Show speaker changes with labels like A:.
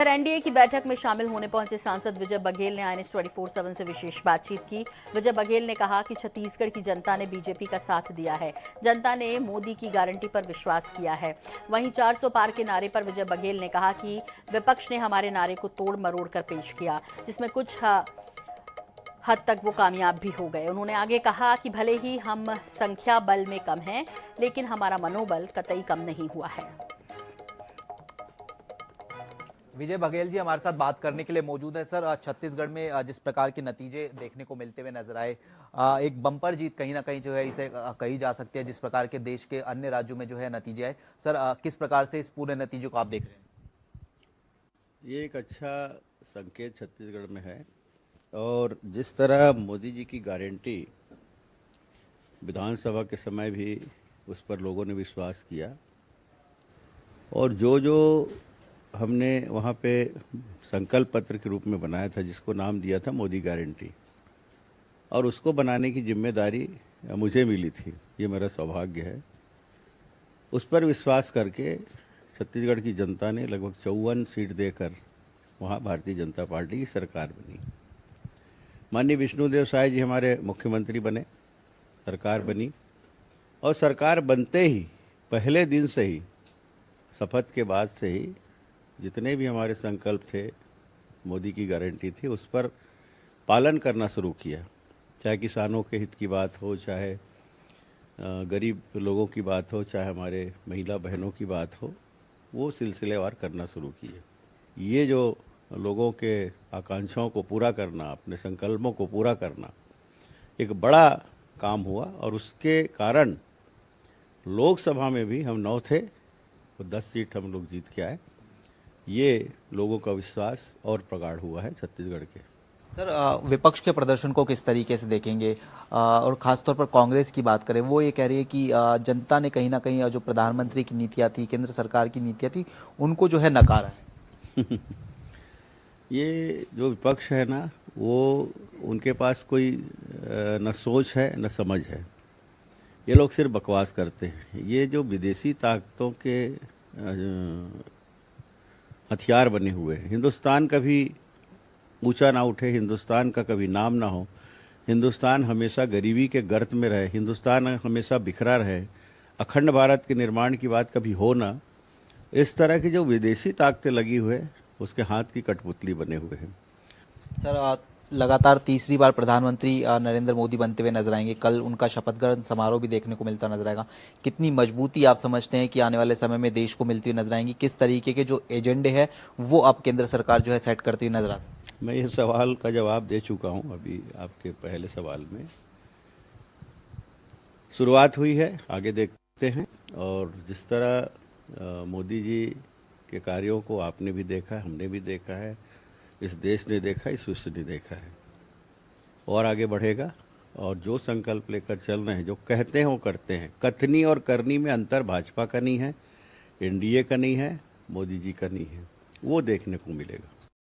A: NDA की बैठक में शामिल होने पहुंचे सांसद विजय बघेल ने INS 24/7 से विशेष बातचीत की। विजय बघेल ने कहा कि छत्तीसगढ़ की जनता ने बीजेपी का साथ दिया है। जनता ने मोदी की गारंटी पर विश्वास किया है। वहीं 400 पार के नारे पर विजय बघेल ने कहा कि विपक्ष ने हमारे नारे को तोड़ मरोड़ कर पेश किया, जिसमें कुछ हद तक वो कामयाब भी हो गए। उन्होंने आगे कहा कि भले ही हम संख्या बल में कम हैं, लेकिन हमारा मनोबल कतई कम नहीं हुआ है।
B: विजय बघेल जी हमारे साथ बात करने के लिए मौजूद है। सर, छत्तीसगढ़ में जिस प्रकार के नतीजे देखने को मिलते हुए नजर आए, एक बम्पर जीत कहीं ना कहीं जो है इसे कही जा सकती है, जिस प्रकार के देश के अन्य राज्यों में जो है नतीजे आए। सर, किस प्रकार से इस पूरे नतीजे को आप देख रहे हैं?
C: ये एक अच्छा संकेत छत्तीसगढ़ में है और जिस तरह मोदी जी की गारंटी विधानसभा के समय भी उस पर लोगों ने विश्वास किया और जो हमने वहाँ पे संकल्प पत्र के रूप में बनाया था, जिसको नाम दिया था मोदी गारंटी, और उसको बनाने की जिम्मेदारी मुझे मिली थी। ये मेरा सौभाग्य है। उस पर विश्वास करके छत्तीसगढ़ की जनता ने लगभग 54 सीट देकर वहाँ भारतीय जनता पार्टी की सरकार बनी। माननीय विष्णुदेव साय जी हमारे मुख्यमंत्री बने, सरकार बनी और सरकार बनते ही पहले दिन से ही, शपथ के बाद से ही जितने भी हमारे संकल्प थे, मोदी की गारंटी थी, उस पर पालन करना शुरू किया। चाहे किसानों के हित की बात हो, चाहे गरीब लोगों की बात हो, चाहे हमारे महिला बहनों की बात हो, वो सिलसिलेवार करना शुरू किए। ये जो लोगों के आकांक्षाओं को पूरा करना, अपने संकल्पों को पूरा करना, एक बड़ा काम हुआ और उसके कारण लोकसभा में भी हम 9 थे और 10 सीट हम लोग जीत के आए। ये लोगों का विश्वास और प्रगाढ़ हुआ है छत्तीसगढ़ के।
B: सर, विपक्ष के प्रदर्शन को किस तरीके से देखेंगे? और खासतौर पर कांग्रेस की बात करें, वो ये कह रही है कि जनता ने कहीं ना कहीं जो प्रधानमंत्री की नीतियाँ थी, केंद्र सरकार की नीतियाँ थी, उनको जो है नकारा है।
C: ये जो विपक्ष है ना, वो उनके पास कोई न सोच है न समझ है। ये लोग सिर्फ बकवास करते हैं। ये जो विदेशी ताकतों के हथियार बने हुए हैं, हिंदुस्तान कभी ऊंचा ना उठे, हिंदुस्तान का कभी नाम ना हो, हिंदुस्तान हमेशा गरीबी के गर्त में रहे, हिंदुस्तान हमेशा बिखरा रहे, अखंड भारत के निर्माण की बात कभी हो ना, इस तरह की जो विदेशी ताकतें लगी हुए, उसके हाथ की कठपुतली बने हुए हैं।
B: सर, लगातार तीसरी बार प्रधानमंत्री नरेंद्र मोदी बनते हुए नजर आएंगे। कल उनका शपथ ग्रहण समारोह भी देखने को मिलता नजर आएगा। कितनी मजबूती आप समझते हैं कि आने वाले समय में देश को मिलती हुई नजर आएंगी? किस तरीके के जो एजेंडे हैं वो अब केंद्र सरकार जो है सेट करती हुई नजर आ सकती है?
C: मैं इस सवाल का जवाब दे चुका हूं अभी आपके पहले सवाल में। शुरुआत हुई है, आगे देखते हैं। और जिस तरह मोदी जी के कार्यों को आपने भी देखा है, हमने भी देखा है, इस देश ने देखा, इस विश्व ने देखा है, और आगे बढ़ेगा। और जो संकल्प लेकर चल रहे हैं, जो कहते हैं वो करते हैं। कथनी और करनी में अंतर भाजपा का नहीं है, एनडीए का नहीं है, मोदी जी का नहीं है, वो देखने को मिलेगा।